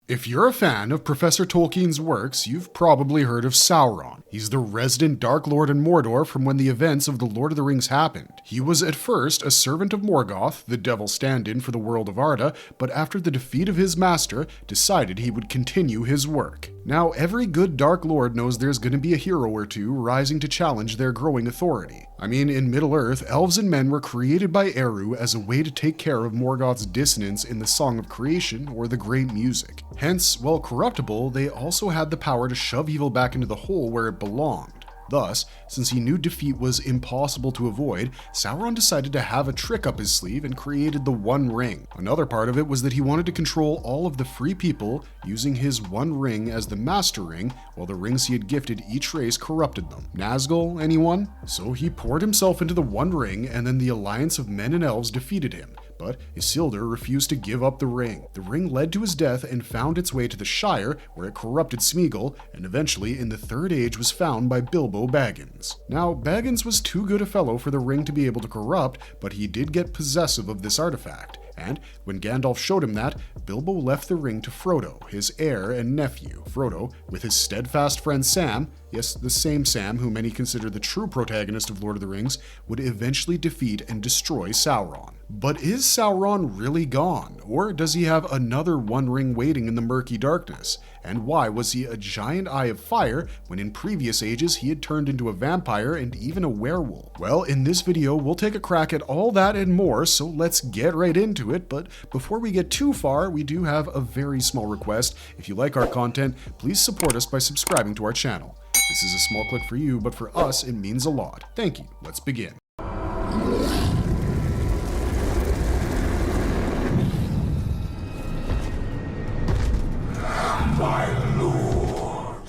If you're a fan of Professor Tolkien's works, you've probably heard of Sauron. He's the resident Dark Lord in Mordor from when the events of The Lord of the Rings happened. He was at first a servant of Morgoth, the devil stand-in for the world of Arda, but after the defeat of his master, decided he would continue his work. Now, every good Dark Lord knows there's going to be a hero or two rising to challenge their growing authority. I mean, in Middle-earth, elves and men were created by Eru as a way to take care of Morgoth's dissonance in the Song of Creation or the Great Music. Hence, while corruptible, they also had the power to shove evil back into the hole where it belonged. Thus, since he knew defeat was impossible to avoid, Sauron decided to have a trick up his sleeve and created the One Ring. Another part of it was that he wanted to control all of the free people using his One Ring as the Master Ring, while the rings he had gifted each race corrupted them. Nazgul, anyone? So he poured himself into the One Ring, and then the alliance of men and elves defeated him. But Isildur refused to give up the ring. The ring led to his death and found its way to the Shire, where it corrupted Smeagol, and eventually in the Third Age was found by Bilbo Baggins. Now, Baggins was too good a fellow for the ring to be able to corrupt, but he did get possessive of this artifact. And when Gandalf showed him that, Bilbo left the ring to Frodo, his heir and nephew. Frodo, with his steadfast friend Sam, yes, the same Sam who many consider the true protagonist of Lord of the Rings, would eventually defeat and destroy Sauron. But is Sauron really gone? Or does he have another One Ring waiting in the murky darkness? And why was he a giant eye of fire when in previous ages he had turned into a vampire and even a werewolf? Well, in this video, we'll take a crack at all that and more, so let's get right into it. But before we get too far, we do have a very small request. If you like our content, please support us by subscribing to our channel. This is a small click for you, but for us, it means a lot. Thank you. Let's begin. My lord.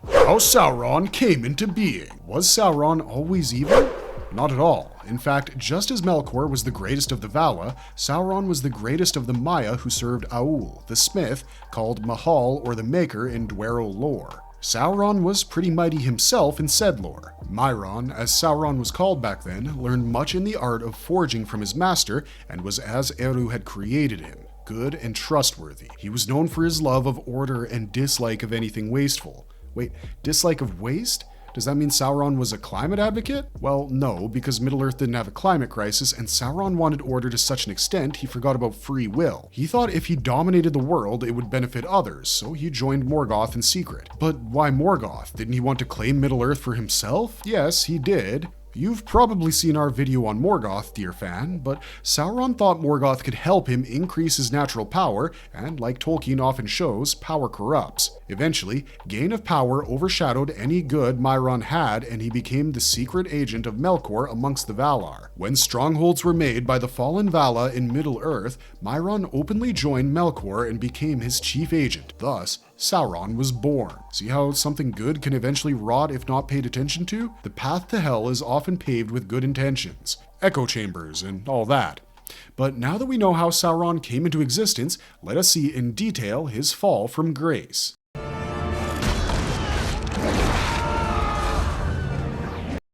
How Sauron came into being. Was Sauron always evil? Not at all. In fact, just as Melkor was the greatest of the Vala, Sauron was the greatest of the Maya who served Aul, the smith, called Mahal or the Maker in Dwaro lore. Sauron was pretty mighty himself in said lore. Myron, as Sauron was called back then, learned much in the art of forging from his master and was as Eru had created him. Good and trustworthy. He was known for his love of order and dislike of anything wasteful. Wait, dislike of waste? Does that mean Sauron was a climate advocate? Well, no, because Middle-earth didn't have a climate crisis, and Sauron wanted order to such an extent he forgot about free will. He thought if he dominated the world, it would benefit others, so he joined Morgoth in secret. But why Morgoth? Didn't he want to claim Middle-earth for himself? Yes, he did. You've probably seen our video on Morgoth, dear fan, but Sauron thought Morgoth could help him increase his natural power, and like Tolkien often shows, power corrupts. Eventually, gain of power overshadowed any good Myron had, and he became the secret agent of Melkor amongst the Valar. When strongholds were made by the fallen Vala in Middle-earth, Myron openly joined Melkor and became his chief agent. Thus, Sauron was born. See how something good can eventually rot if not paid attention to? The path to hell is often paved with good intentions, echo chambers, and all that. But now that we know how Sauron came into existence, let us see in detail his fall from grace.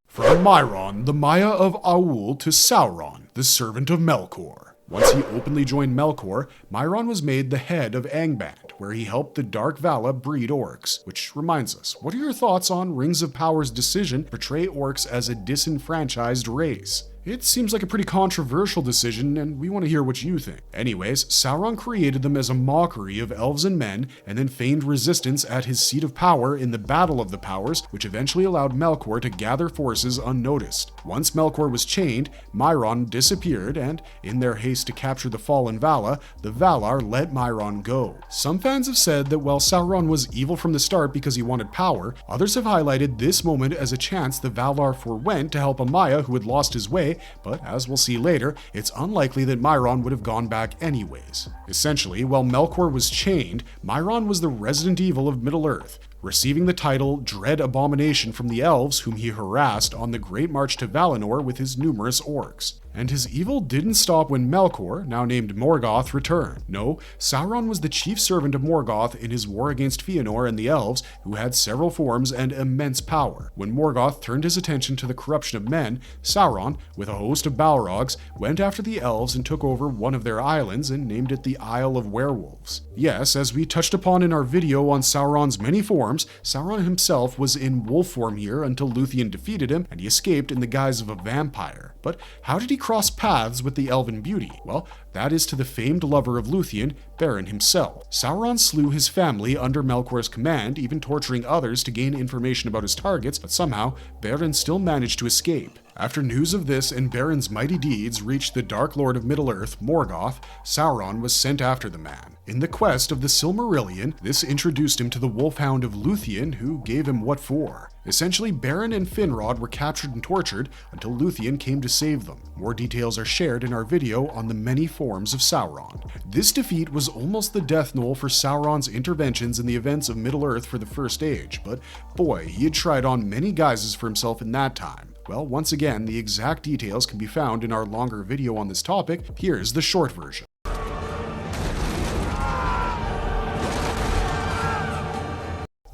From Myron, the Maya of Aul, to Sauron, the servant of Melkor. Once he openly joined Melkor, Myron was made the head of Angband, where he helped the Dark Vala breed orcs. Which reminds us, what are your thoughts on Rings of Power's decision to portray orcs as a disenfranchised race? It seems like a pretty controversial decision, and we want to hear what you think. Anyways, Sauron created them as a mockery of elves and men, and then feigned resistance at his seat of power in the Battle of the Powers, which eventually allowed Melkor to gather forces unnoticed. Once Melkor was chained, Myron disappeared, and in their haste to capture the fallen Vala, the Valar let Myron go. Some fans have said that while Sauron was evil from the start because he wanted power, others have highlighted this moment as a chance the Valar forwent to help a Maya who had lost his way, but as we'll see later, it's unlikely that Myron would have gone back anyways. Essentially, while Melkor was chained, Myron was the resident evil of Middle-earth. receiving the title Dread Abomination from the elves whom he harassed on the Great March to Valinor with his numerous orcs. And his evil didn't stop when Melkor, now named Morgoth, returned. No, Sauron was the chief servant of Morgoth in his war against Fëanor and the elves, who had several forms and immense power. When Morgoth turned his attention to the corruption of men, Sauron, with a host of Balrogs, went after the elves and took over one of their islands and named it the Isle of Werewolves. Yes, as we touched upon in our video on Sauron's many forms, Sauron himself was in wolf form here until Luthien defeated him and he escaped in the guise of a vampire. But how did he cross paths with the elven beauty? Well, that is to the famed lover of Luthien, Beren himself. Sauron slew his family under Melkor's command, even torturing others to gain information about his targets, but somehow Beren still managed to escape. After news of this and Beren's mighty deeds reached the Dark Lord of Middle-earth, Morgoth, Sauron was sent after the man. In the quest of the Silmarillion, this introduced him to the Wolfhound of Luthien, who gave him what for. Essentially, Beren and Finrod were captured and tortured until Luthien came to save them. More details are shared in our video on the many forms of Sauron. This defeat was almost the death knell for Sauron's interventions in the events of Middle-earth for the First Age, but boy, he had tried on many guises for himself in that time. Well, once again, the exact details can be found in our longer video on this topic. Here's the short version.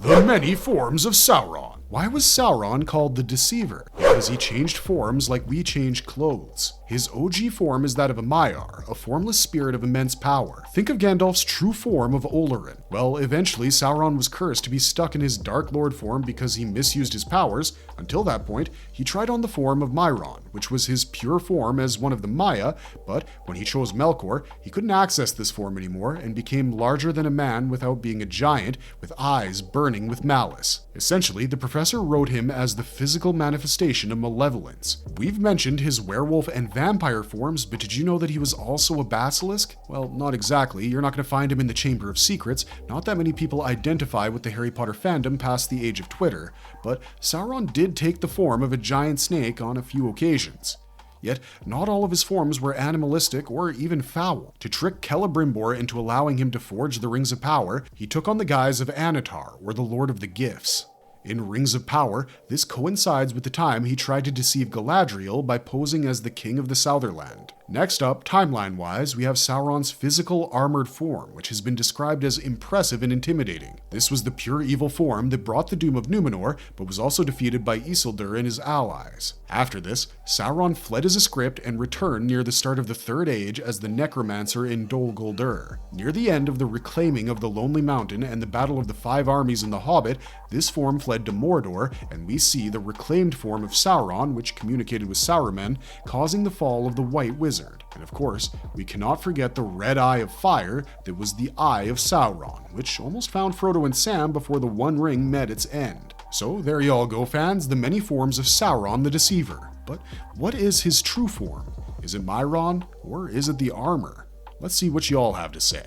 The many forms of Sauron. Why was Sauron called the Deceiver? Because he changed forms like we change clothes. His OG form is that of a Maiar, a formless spirit of immense power. Think of Gandalf's true form of Olorin. Well, eventually Sauron was cursed to be stuck in his Dark Lord form because he misused his powers. Until that point, he tried on the form of Mairon, which was his pure form as one of the Maya, but when he chose Melkor, he couldn't access this form anymore and became larger than a man without being a giant, with eyes burning with malice. Essentially, the professor wrote him as the physical manifestation of malevolence. We've mentioned his werewolf and vampire forms, but did you know that he was also a basilisk? Well, not exactly. You're not going to find him in the Chamber of Secrets. Not that many people identify with the Harry Potter fandom past the age of Twitter, but Sauron did take the form of a giant snake on a few occasions. Yet, not all of his forms were animalistic or even foul. To trick Celebrimbor into allowing him to forge the Rings of Power, he took on the guise of Anatar, or the Lord of the Gifts. In Rings of Power, this coincides with the time he tried to deceive Galadriel by posing as the King of the Southernland. Next up, timeline-wise, we have Sauron's physical armored form, which has been described as impressive and intimidating. This was the pure evil form that brought the doom of Numenor, but was also defeated by Isildur and his allies. After this, Sauron fled as a script and returned near the start of the Third Age as the Necromancer in Dol Guldur. Near the end of the reclaiming of the Lonely Mountain and the Battle of the Five Armies in The Hobbit, this form fled to Mordor, and we see the reclaimed form of Sauron, which communicated with Saruman, causing the fall of the White Wizard. And of course, we cannot forget the red eye of fire that was the Eye of Sauron, which almost found Frodo and Sam before the One Ring met its end. So there you all go, fans, the many forms of Sauron the Deceiver. But what is his true form? Is it Mairon, or is it the armor? Let's see what you all have to say.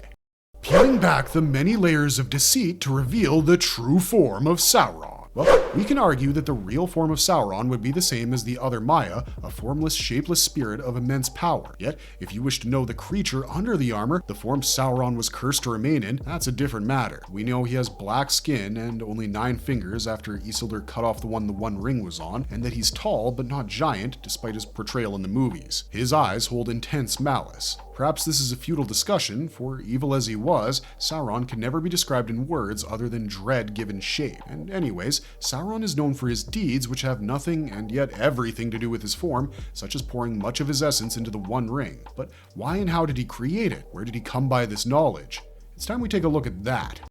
Peeling back the many layers of deceit to reveal the true form of Sauron. Well, we can argue that the real form of Sauron would be the same as the other Maya, a formless, shapeless spirit of immense power. Yet, if you wish to know the creature under the armor, the form Sauron was cursed to remain in, that's a different matter. We know he has black skin and only 9 fingers after Isildur cut off the One Ring was on, and that he's tall but not giant, despite his portrayal in the movies. His eyes hold intense malice. Perhaps this is a futile discussion, for evil as he was, Sauron can never be described in words other than dread given shape. And anyways, Sauron is known for his deeds, which have nothing and yet everything to do with his form, such as pouring much of his essence into the One Ring. But why and how did he create it? Where did he come by this knowledge? It's time we take a look at that.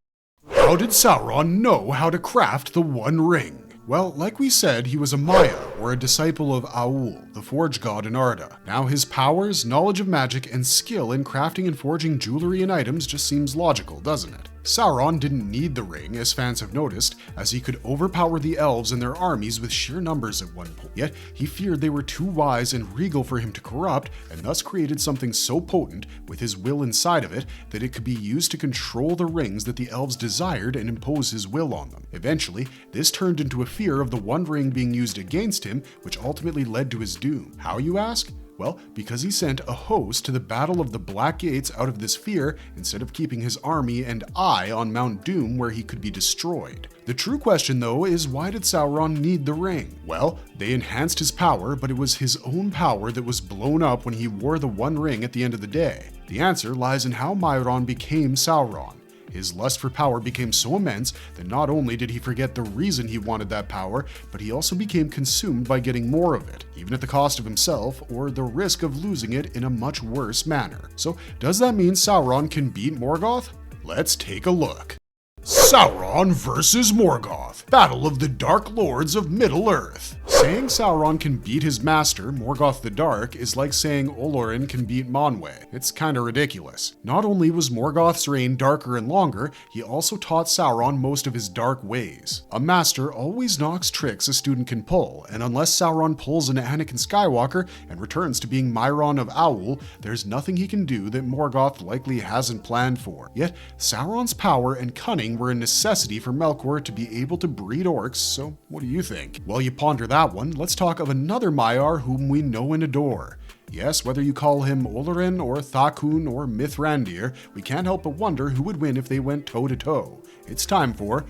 How did Sauron know how to craft the One Ring? Well, like we said, he was a Maya, or a disciple of Aul, the forge god in Arda. Now his powers, knowledge of magic, and skill in crafting and forging jewelry and items just seems logical, doesn't it? Sauron didn't need the ring, as fans have noticed, as he could overpower the elves and their armies with sheer numbers at one point. Yet, he feared they were too wise and regal for him to corrupt, and thus created something so potent, with his will inside of it, that it could be used to control the rings that the elves desired and impose his will on them. Eventually, this turned into a fear of the One Ring being used against him, which ultimately led to his doom. How, you ask? Well, because he sent a host to the Battle of the Black Gates out of this fear instead of keeping his army and eye on Mount Doom where he could be destroyed. The true question, though, is why did Sauron need the ring? Well, they enhanced his power, but it was his own power that was blown up when he wore the One Ring at the end of the day. The answer lies in how Mairon became Sauron. His lust for power became so immense that not only did he forget the reason he wanted that power, but he also became consumed by getting more of it, even at the cost of himself or the risk of losing it in a much worse manner. So, does that mean Sauron can beat Morgoth? Let's take a look. Sauron versus Morgoth, Battle of the Dark Lords of Middle-earth. Saying Sauron can beat his master, Morgoth the Dark, is like saying Olorin can beat Manwë. It's kinda ridiculous. Not only was Morgoth's reign darker and longer, he also taught Sauron most of his dark ways. A master always knocks tricks a student can pull, and unless Sauron pulls an Anakin Skywalker and returns to being Mairon of Aul, there's nothing he can do that Morgoth likely hasn't planned for. Yet, Sauron's power and cunning were a necessity for Melkor to be able to breed orcs, so what do you think? While you ponder that one, let's talk of another Maiar whom we know and adore. Yes, whether you call him Olorin or Thakun or Mithrandir, we can't help but wonder who would win if they went toe-to-toe. It's time for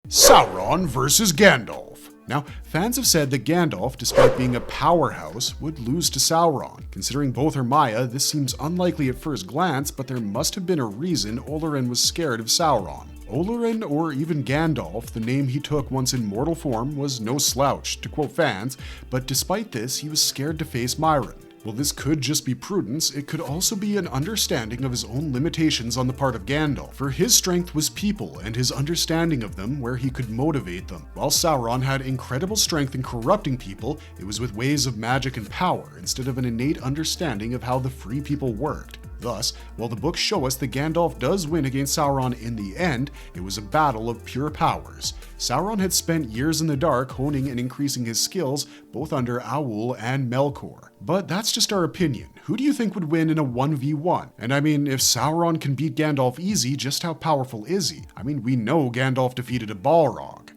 Sauron versus Gandalf. Now, fans have said that Gandalf, despite being a powerhouse, would lose to Sauron. Considering both are Maya, this seems unlikely at first glance, but there must have been a reason Olorin was scared of Sauron. Olorin, or even Gandalf, the name he took once in mortal form, was no slouch, to quote fans, but despite this, he was scared to face Mairon. Well, this could just be prudence, it could also be an understanding of his own limitations on the part of Gandalf, for his strength was people and his understanding of them where he could motivate them. While Sauron had incredible strength in corrupting people, it was with ways of magic and power, instead of an innate understanding of how the free people worked. Thus, while the books show us that Gandalf does win against Sauron in the end, it was a battle of pure powers. Sauron had spent years in the dark honing and increasing his skills, both under Aul and Melkor. But that's just our opinion. Who do you think would win in a 1v1? And I mean, if Sauron can beat Gandalf easy, just how powerful is he? I mean, we know Gandalf defeated a Balrog.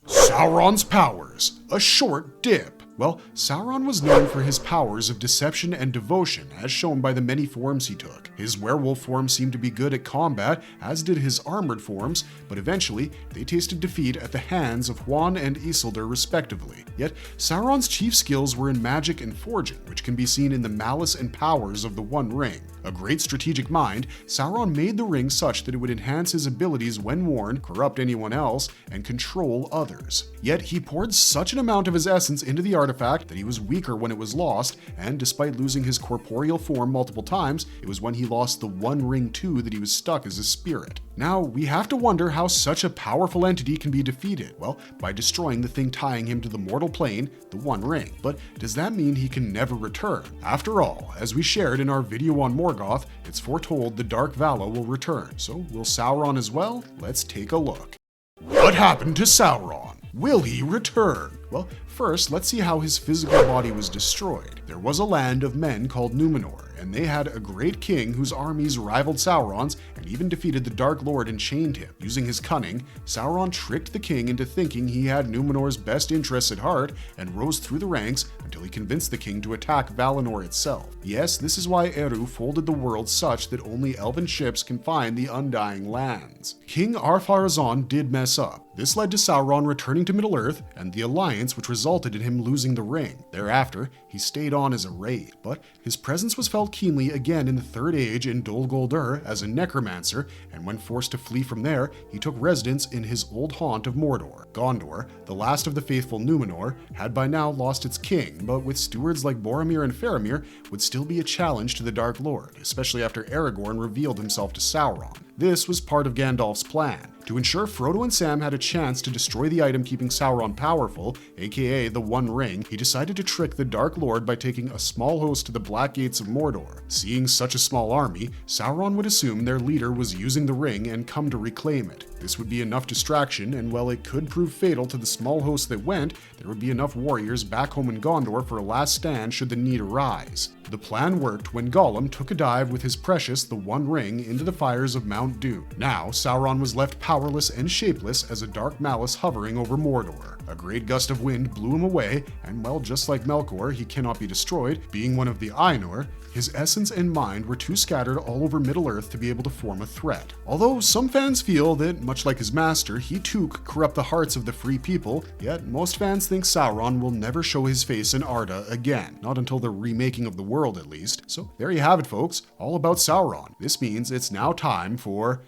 Sauron's powers, a short dip. Well, Sauron was known for his powers of deception and devotion, as shown by the many forms he took. His werewolf form seemed to be good at combat, as did his armored forms, but eventually, they tasted defeat at the hands of Huan and Isildur respectively. Yet, Sauron's chief skills were in magic and forging, which can be seen in the malice and powers of the One Ring. A great strategic mind, Sauron made the ring such that it would enhance his abilities when worn, corrupt anyone else, and control others. Yet, he poured such an amount of his essence into the artifact that he was weaker when it was lost, and despite losing his corporeal form multiple times, it was when he lost the One Ring too that he was stuck as a spirit. Now, we have to wonder how such a powerful entity can be defeated. Well, by destroying the thing tying him to the mortal plane, the One Ring. But does that mean he can never return? After all, as we shared in our video on Morgoth, it's foretold the Dark Vala will return. So will Sauron as well? Let's take a look. What happened to Sauron? Will he return? Well, first, let's see how his physical body was destroyed. There was a land of men called Numenor, and they had a great king whose armies rivaled Sauron's and even defeated the Dark Lord and chained him. Using his cunning, Sauron tricked the king into thinking he had Numenor's best interests at heart and rose through the ranks until he convinced the king to attack Valinor itself. Yes, this is why Eru folded the world such that only elven ships can find the Undying Lands. King Ar-Pharazôn did mess up. This led to Sauron returning to Middle-earth and the alliance, which resulted in him losing the ring. Thereafter, he stayed on as a wraith, but his presence was felt keenly again in the Third Age in Dol Guldur as a necromancer, and when forced to flee from there, he took residence in his old haunt of Mordor. Gondor, the last of the faithful Numenor, had by now lost its king, but with stewards like Boromir and Faramir, would still be a challenge to the Dark Lord, especially after Aragorn revealed himself to Sauron. This was part of Gandalf's plan. To ensure Frodo and Sam had a chance to destroy the item keeping Sauron powerful, aka the One Ring, he decided to trick the Dark Lord by taking a small host to the Black Gates of Mordor. Seeing such a small army, Sauron would assume their leader was using the ring and come to reclaim it. This would be enough distraction, and while it could prove fatal to the small host that went, there would be enough warriors back home in Gondor for a last stand should the need arise. The plan worked when Gollum took a dive with his precious, the One Ring, into the fires of Mount Doom. Now, Sauron was left powerless and shapeless as a dark malice hovering over Mordor. A great gust of wind blew him away, and well, just like Melkor, he cannot be destroyed. Being one of the Ainur, his essence and mind were too scattered all over Middle-earth to be able to form a threat. Although some fans feel that, much like his master, he too could corrupt the hearts of the free people, yet most fans think Sauron will never show his face in Arda again. Not until the remaking of the world, at least. So there you have it, folks. All about Sauron. This means it's now time for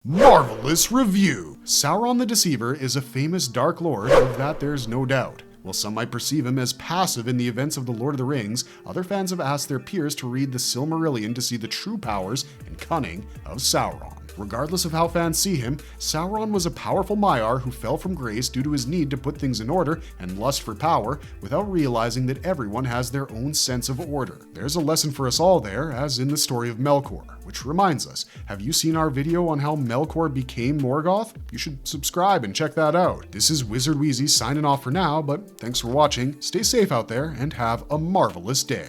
Marvelous Review! Sauron the Deceiver is a famous Dark Lord, of that there's no doubt. While some might perceive him as passive in the events of The Lord of the Rings, other fans have asked their peers to read the Silmarillion to see the true powers and cunning of Sauron. Regardless of how fans see him, Sauron was a powerful Maiar who fell from grace due to his need to put things in order and lust for power without realizing that everyone has their own sense of order. There's a lesson for us all there, as in the story of Melkor, which reminds us, have you seen our video on how Melkor became Morgoth? You should subscribe and check that out. This is Wizard Wheezy signing off for now, but thanks for watching, stay safe out there, and have a marvelous day.